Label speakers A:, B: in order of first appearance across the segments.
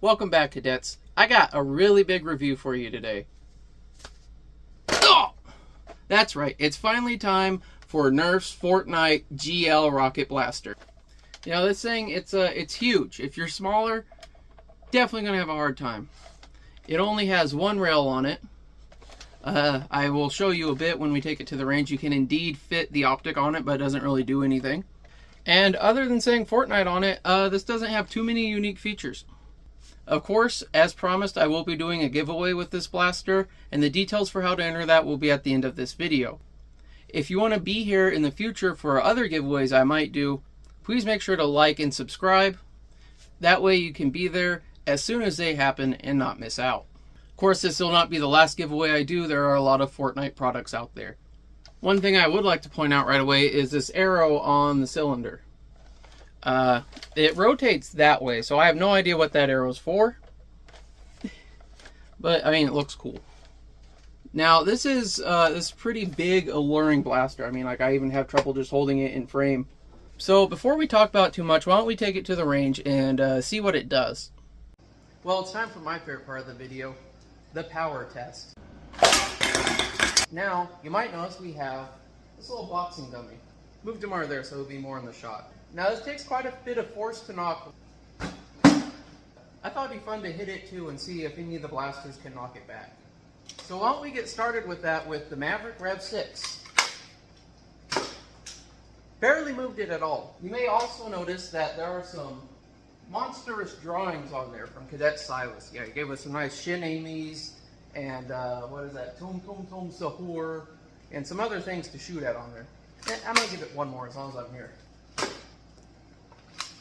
A: Welcome back, cadets. I got a really big review for you today. Oh! That's right, it's finally time for Nerf's Fortnite Gl Blaster. You know, this thing, it's huge. If you're smaller, definitely gonna have a hard time. It only has one rail on it. I will show you a bit when we take it to the range. You can indeed fit the optic on it, but it doesn't really do anything. And other than saying Fortnite on it, this doesn't have too many unique features. Of course, as promised, I will be doing a giveaway with this blaster, and the details for how to enter that will be at the end of this video. If you want to be here in the future for other giveaways I might do, please make sure to like and subscribe. That way you can be there as soon as they happen and not miss out. Of course, this will not be the last giveaway I do. There are a lot of Fortnite products out there. One thing I would like to point out right away is this arrow on the cylinder. It rotates that way, so I have no idea what that arrow is for. But, I mean, it looks cool. Now, this is this pretty big, alluring blaster. I mean, like, I even have trouble just holding it in frame. So, before we talk about it too much, why don't we take it to the range and see what it does. Well, it's time for my favorite part of the video, the power test. Now, you might notice we have this little boxing dummy. Moved him over there so he'll be more in the shot. Now, this takes quite a bit of force to knock. I thought it'd be fun to hit it too and see if any of the blasters can knock it back. So why don't we get started with that with the Maverick Rev 6. Barely moved it at all. You may also notice that there are some monstrous drawings on there from Cadet Silas. Yeah, he gave us some nice shin aimies and what is that? Tum Tum Tum Sahur and some other things to shoot at on there. And I'm going to give it one more as long as I'm here.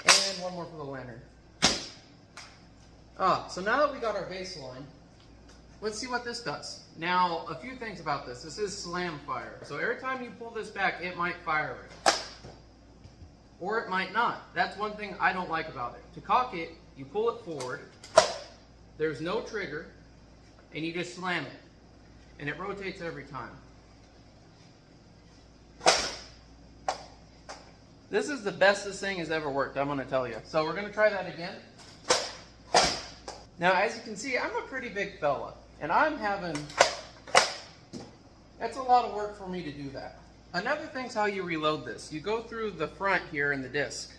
A: And one more for the lantern. So now that we got our baseline, let's see what this does. Now, a few things about this. This is slam fire. So every time you pull this back, it might fire it. Or it might not. That's one thing I don't like about it. To cock it, you pull it forward, there's no trigger, and you just slam it. And it rotates every time. This is the best this thing has ever worked, I'm going to tell you. So we're going to try that again. Now, as you can see, I'm a pretty big fella. And that's a lot of work for me to do that. Another thing's how you reload this. You go through the front here in the disc.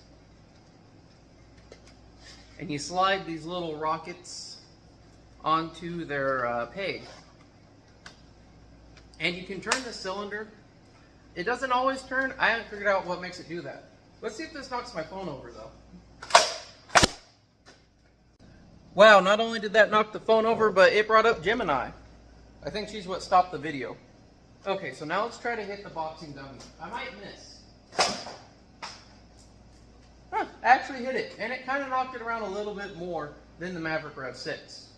A: And you slide these little rockets onto their peg. And you can turn the cylinder. It doesn't always turn. I haven't figured out what makes it do that. Let's see if this knocks my phone over, though. Wow, not only did that knock the phone over, but it brought up Gemini. I think she's what stopped the video. Okay, so now let's try to hit the boxing dummy. I might miss. I actually hit it, and it kind of knocked it around a little bit more than the Maverick Rev 6.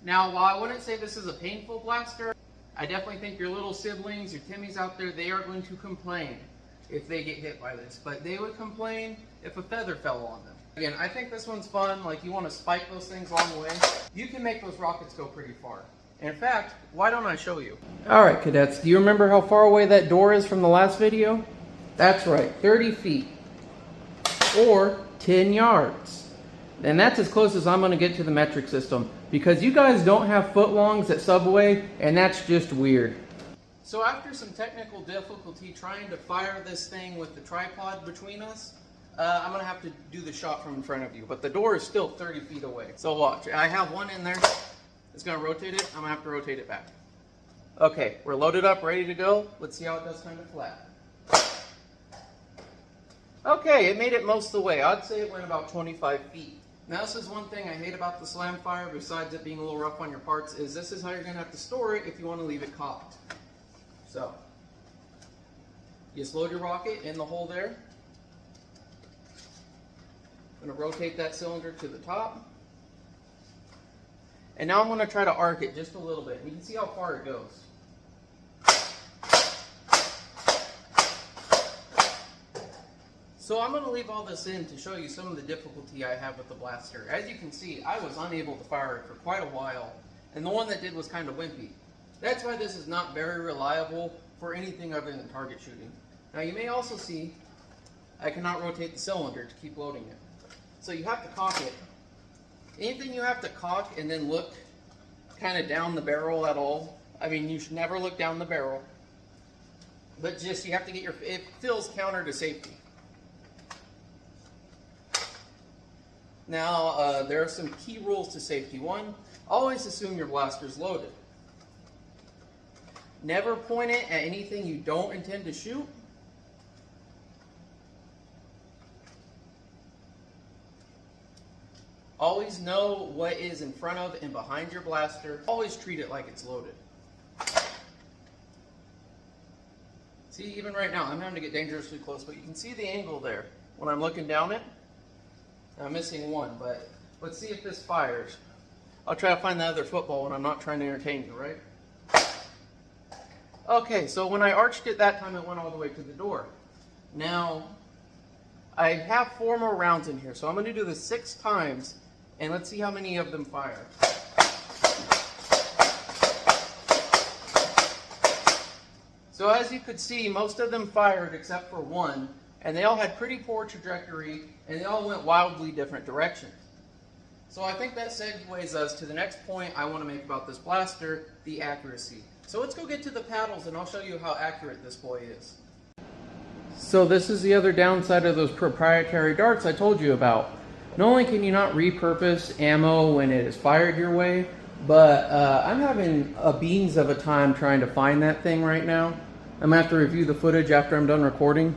A: Now, while I wouldn't say this is a painful blaster, I definitely think your little siblings, your Timmies out there, they are going to complain if they get hit by this. But they would complain if a feather fell on them. Again, I think this one's fun. Like, you want to spike those things along the way. You can make those rockets go pretty far. In fact, why don't I show you? Alright, cadets, do you remember how far away that door is from the last video? That's right, 30 feet. Or 10 yards. And that's as close as I'm going to get to the metric system. Because you guys don't have footlongs at Subway, and that's just weird. So after some technical difficulty trying to fire this thing with the tripod between us, I'm going to have to do the shot from in front of you. But the door is still 30 feet away. So watch, I have one in there. It's going to rotate it. I'm going to have to rotate it back. Okay, we're loaded up, ready to go. Let's see how it does kind of flat. Okay, it made it most of the way. I'd say it went about 25 feet. Now, this is one thing I hate about the slam fire, besides it being a little rough on your parts, is this is how you're going to have to store it if you want to leave it cocked. So, you just load your rocket in the hole there. I'm going to rotate that cylinder to the top. And now I'm going to try to arc it just a little bit. You can see how far it goes. So I'm going to leave all this in to show you some of the difficulty I have with the blaster. As you can see, I was unable to fire it for quite a while, and the one that did was kind of wimpy. That's why this is not very reliable for anything other than target shooting. Now you may also see I cannot rotate the cylinder to keep loading it. So you have to cock it anything you have to cock and then look kind of down the barrel at all. I mean, you should never look down the barrel. But just, you have to get your, it feels counter to safety. Now, there are some key rules to safety. One, always assume your blaster's loaded. Never point it at anything you don't intend to shoot. Always know what is in front of and behind your blaster. Always treat it like it's loaded. See, even right now, I'm having to get dangerously close, but you can see the angle there. When I'm looking down it, I'm missing one, but let's see if this fires. I'll try to find the other football when I'm not trying to entertain you, right? Okay, so when I arched it that time, it went all the way to the door. Now, I have 4 more rounds in here, so I'm going to do this 6 times, and let's see how many of them fire. So as you could see, most of them fired except for one, and they all had pretty poor trajectory, and they all went wildly different directions. So I think that segues us to the next point I want to make about this blaster, the accuracy. So let's go get to the paddles and I'll show you how accurate this boy is. So this is the other downside of those proprietary darts I told you about. Not only can you not repurpose ammo when it is fired your way, but I'm having a beans of a time trying to find that thing right now. I'm going to have to review the footage after I'm done recording.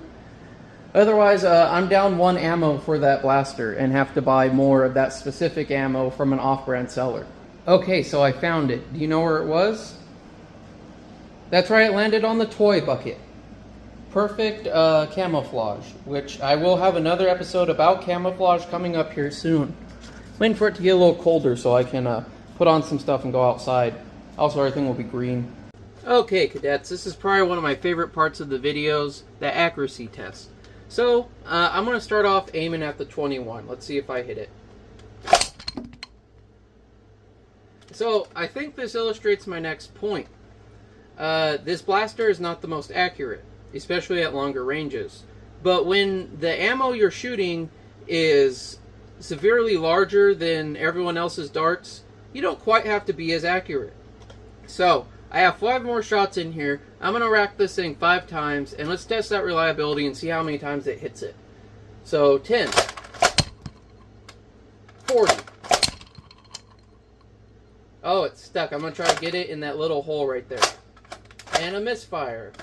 A: Otherwise, I'm down 1 ammo for that blaster and have to buy more of that specific ammo from an off-brand seller. Okay, so I found it. Do you know where it was? That's right, it landed on the toy bucket. Perfect camouflage, which I will have another episode about camouflage coming up here soon. Waiting for it to get a little colder so I can put on some stuff and go outside. Also, everything will be green. Okay, cadets, this is probably one of my favorite parts of the videos, the accuracy test. So, I'm going to start off aiming at the 21. Let's see if I hit it. So, I think this illustrates my next point. This blaster is not the most accurate, especially at longer ranges. But when the ammo you're shooting is severely larger than everyone else's darts, you don't quite have to be as accurate. So, I have 5 more shots in here. I'm going to rack this thing 5 times, and let's test that reliability and see how many times it hits it. So, 10. 40. Oh, it's stuck. I'm going to try to get it in that little hole right there. And a misfire.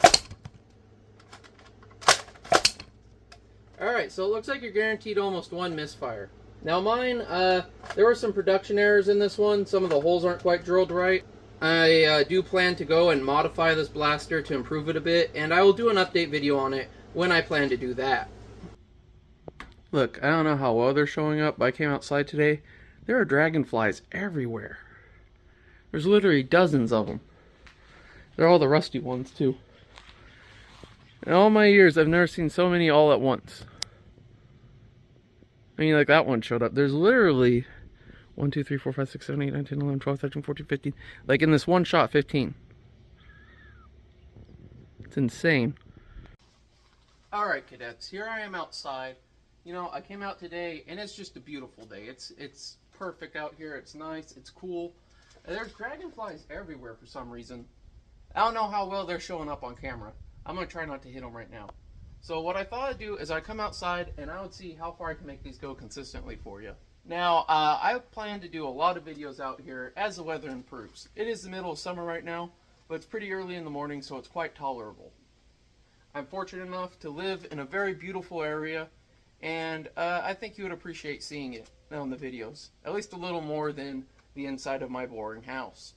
A: Alright, so it looks like you're guaranteed almost 1 misfire. Now mine, there were some production errors in this one. Some of the holes aren't quite drilled right. I do plan to go and modify this blaster to improve it a bit, and I will do an update video on it when I plan to do that. Look, I don't know how well they're showing up, but I came outside today. There are dragonflies everywhere. There's literally dozens of them. They're all the rusty ones, too. In all my years, I've never seen so many all at once. I mean, like that one showed up. There's literally 1, 2, 3, 4, 5, 6, 7, 8, 9, 10, 11, 12, 13, 14, 15. Like in this one shot, 15. It's insane. Alright, cadets. Here I am outside. You know, I came out today, and it's just a beautiful day. It's perfect out here. It's nice. It's cool. There's dragonflies everywhere for some reason. I don't know how well they're showing up on camera. I'm going to try not to hit them right now. So what I thought I'd do is I'd come outside and I would see how far I can make these go consistently for you. Now, I plan to do a lot of videos out here as the weather improves. It is the middle of summer right now, but it's pretty early in the morning, so it's quite tolerable. I'm fortunate enough to live in a very beautiful area, and I think you would appreciate seeing it on the videos. At least a little more than the inside of my boring house.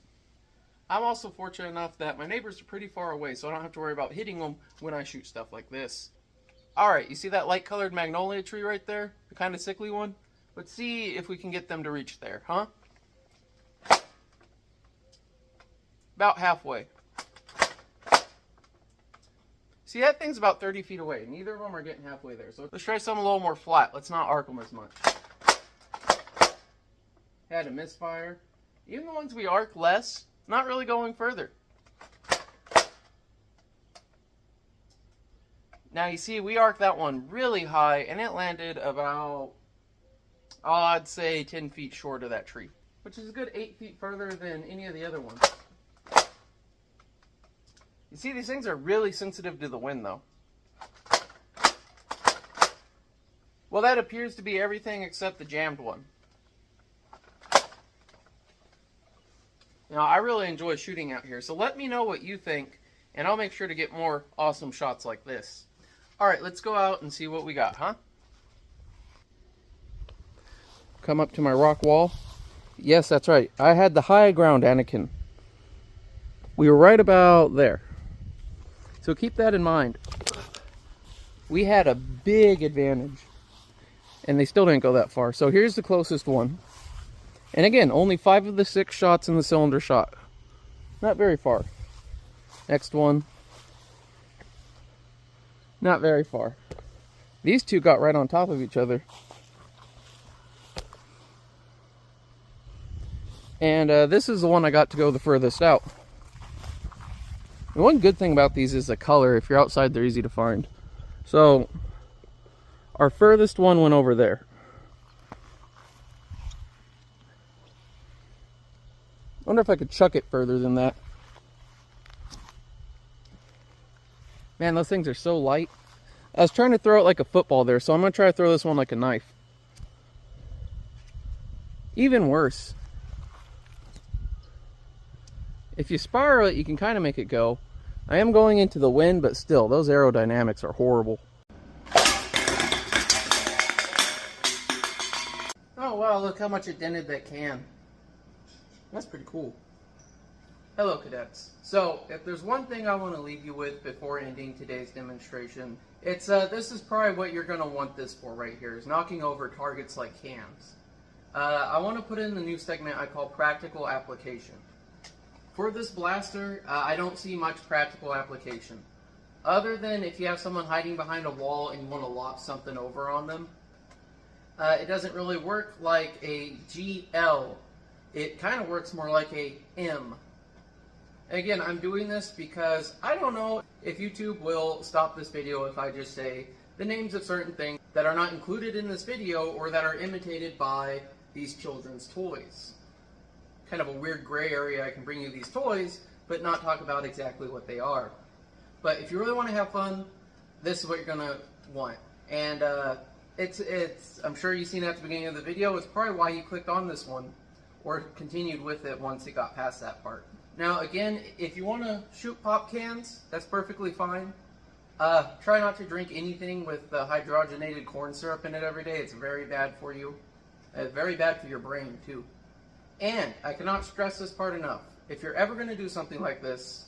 A: I'm also fortunate enough that my neighbors are pretty far away, so I don't have to worry about hitting them when I shoot stuff like this. Alright, you see that light-colored magnolia tree right there? The kind of sickly one? Let's see if we can get them to reach there, huh? About halfway. See, that thing's about 30 feet away. Neither of them are getting halfway there. So let's try something a little more flat. Let's not arc them as much. Had a misfire. Even the ones we arc less, not really going further. Now you see, we arced that one really high, and it landed about, I'd say 10 feet short of that tree, which is a good 8 feet further than any of the other ones. You see, these things are really sensitive to the wind, though. Well, that appears to be everything except the jammed one. Now, I really enjoy shooting out here, so let me know what you think, and I'll make sure to get more awesome shots like this. All right, let's go out and see what we got, huh? Come up to my rock wall. Yes, that's right. I had the high ground, Anakin. We were right about there. So keep that in mind. We had a big advantage. And they still didn't go that far. So here's the closest one. And again, only 5 of the 6 shots in the cylinder shot. Not very far. Next one. Not very far. These two got right on top of each other. And this is the one I got to go the furthest out. And one good thing about these is the color. If you're outside, they're easy to find. So, our furthest one went over there. I wonder if I could chuck it further than that. Man, those things are so light. I was trying to throw it like a football there, so I'm going to try to throw this one like a knife. Even worse. If you spiral it, you can kind of make it go. I am going into the wind, but still, those aerodynamics are horrible. Oh wow, look how much it dented that can. That's pretty cool. Hello, cadets. So, if there's one thing I want to leave you with before ending today's demonstration, it's this is probably what you're going to want this for right here, is knocking over targets like cans. I want to put in the new segment I call Practical Application. For this blaster, I don't see much practical application. Other than if you have someone hiding behind a wall and you want to lock something over on them. It doesn't really work like a GL. It kind of works more like a M. Again, I'm doing this because I don't know if YouTube will stop this video if I just say the names of certain things that are not included in this video or that are imitated by these children's toys. Kind of a weird gray area. I can bring you these toys, but not talk about exactly what they are. But if you really want to have fun, this is what you're going to want. And I'm sure you've seen it at the beginning of the video. It's probably why you clicked on this one or continued with it once it got past that part. Now again, if you want to shoot pop cans, that's perfectly fine. Try not to drink anything with hydrogenated corn syrup in it every day. It's very bad for you. Very bad for your brain too. And I cannot stress this part enough. If you're ever going to do something like this,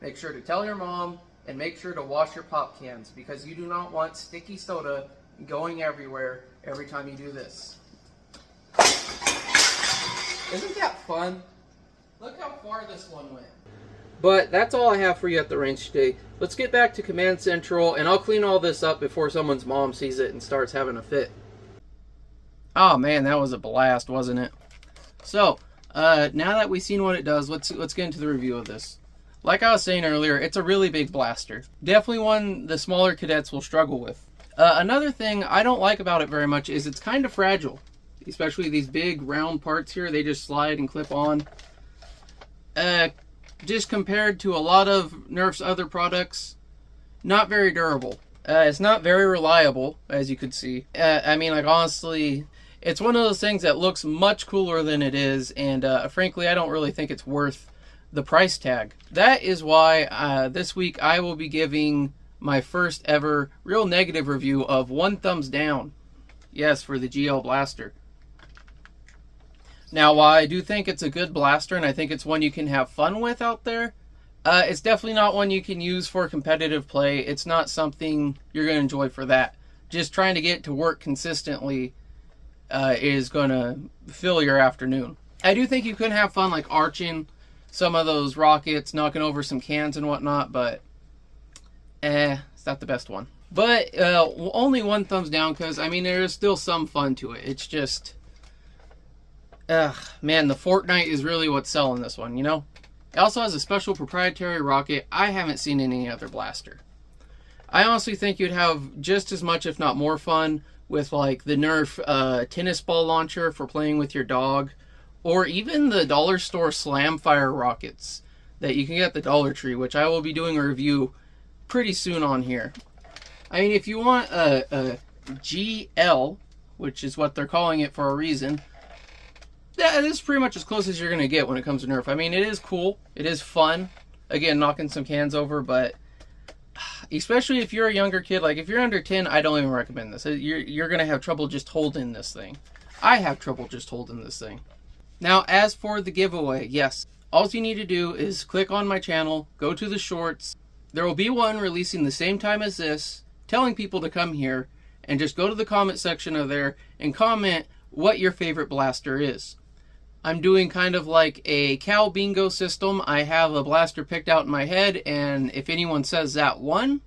A: make sure to tell your mom and make sure to wash your pop cans because you do not want sticky soda going everywhere every time you do this. Isn't that fun? Look how far this one went. But that's all I have for you at the range today. Let's get back to Command Central and I'll clean all this up before someone's mom sees it and starts having a fit. Oh man, that was a blast, wasn't it? So, now that we've seen what it does, let's get into the review of this. Like I was saying earlier, it's a really big blaster. Definitely one the smaller cadets will struggle with. Another thing I don't like about it very much is it's kind of fragile. Especially these big round parts here, they just slide and clip on. Just compared to a lot of Nerf's other products, not very durable. It's not very reliable, as you could see. I mean, like honestly, it's one of those things that looks much cooler than it is, and frankly, I don't really think it's worth the price tag. That is why this week I will be giving my first ever real negative review of 1 thumbs down. Yes, for the Gl Blaster. Now, while I do think it's a good blaster, and I think it's one you can have fun with out there, it's definitely not one you can use for competitive play. It's not something you're going to enjoy for that. Just trying to get it to work consistently is going to fill your afternoon. I do think you could have fun like arching some of those rockets, knocking over some cans and whatnot, but it's not the best one. But only 1 thumbs down because, I mean, there is still some fun to it. It's just... man, the Fortnite is really what's selling this one, you know? It also has a special proprietary rocket I haven't seen in any other blaster. I honestly think you'd have just as much, if not more fun, with like the Nerf tennis ball launcher for playing with your dog, or even the dollar store slam fire rockets that you can get at the Dollar Tree, which I will be doing a review pretty soon on here. I mean, if you want a GL, which is what they're calling it for a reason, that is pretty much as close as you're going to get when it comes to Nerf. I mean, it is cool. It is fun. Again, knocking some cans over, but especially if you're a younger kid, like if you're under 10, I don't even recommend this. You're going to have trouble just holding this thing. I have trouble just holding this thing. Now, as for the giveaway, yes, all you need to do is click on my channel, go to the shorts. There will be one releasing the same time as this, telling people to come here, and just go to the comment section of there and comment what your favorite blaster is. I'm doing kind of like a cow bingo system. I have a blaster picked out in my head, and if anyone says that one,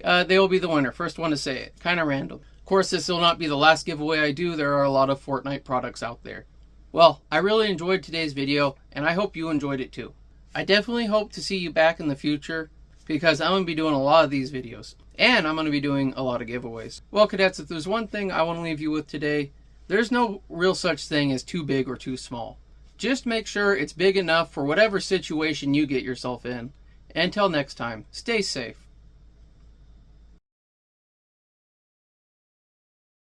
A: they will be the winner. First one to say it. Kind of random. Of course, this will not be the last giveaway I do. There are a lot of Fortnite products out there. Well, I really enjoyed today's video, and I hope you enjoyed it too. I definitely hope to see you back in the future, because I'm going to be doing a lot of these videos. And I'm going to be doing a lot of giveaways. Well, cadets, if there's one thing I want to leave you with today, there's no real such thing as too big or too small. Just make sure it's big enough for whatever situation you get yourself in. Until next time, stay safe.